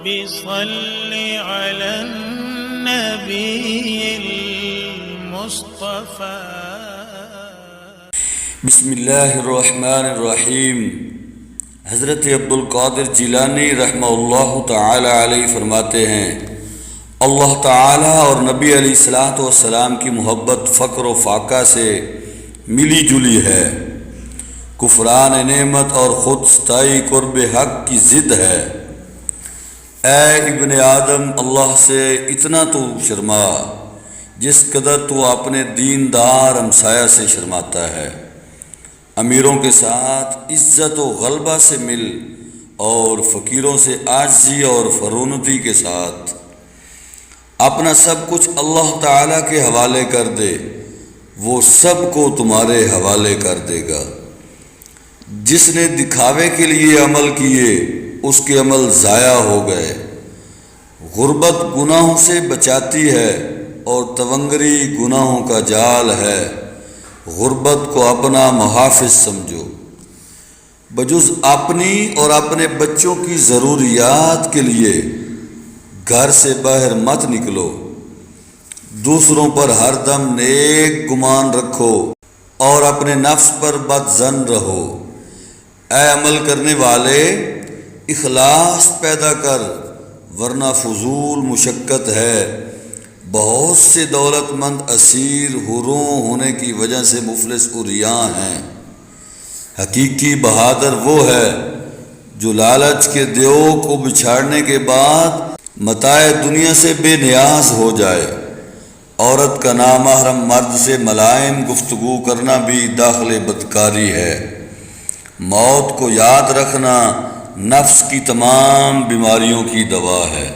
رب صل على النبي المصطفى. بسم اللہ الرحمن الرحیم. حضرت عبدالقادر جیلانی رحمہ اللہ تعالی علیہ فرماتے ہیں، اللہ تعالیٰ اور نبی علیہ الصلوۃ والسلام کی محبت فقر و فاقہ سے ملی جلی ہے، کفران نعمت اور خود ستائی قرب حق کی ضد ہے. اے ابن آدم، اللہ سے اتنا تو شرما جس قدر تو اپنے دیندار ہمسایہ سے شرماتا ہے. امیروں کے ساتھ عزت و غلبہ سے مل اور فقیروں سے عاجزی اور فرونتی کے ساتھ. اپنا سب کچھ اللہ تعالیٰ کے حوالے کر دے، وہ سب کو تمہارے حوالے کر دے گا. جس نے دکھاوے کے لیے عمل کیے اس کے عمل ضائع ہو گئے. غربت گناہوں سے بچاتی ہے اور تونگری گناہوں کا جال ہے. غربت کو اپنا محافظ سمجھو. بجز اپنی اور اپنے بچوں کی ضروریات کے لیے گھر سے باہر مت نکلو. دوسروں پر ہر دم نیک گمان رکھو اور اپنے نفس پر بد ظن رہو. اے عمل کرنے والے، اخلاص پیدا کر، ورنہ فضول مشقت ہے. بہت سے دولت مند اسیر حروں ہونے کی وجہ سے مفلس عریاں ہیں. حقیقی بہادر وہ ہے جو لالچ کے دیو کو بچھاڑنے کے بعد متاع دنیا سے بے نیاز ہو جائے. عورت کا نامحرم مرد سے ملائم گفتگو کرنا بھی داخل بدکاری ہے. موت کو یاد رکھنا نفس کی تمام بیماریوں کی دوا ہے.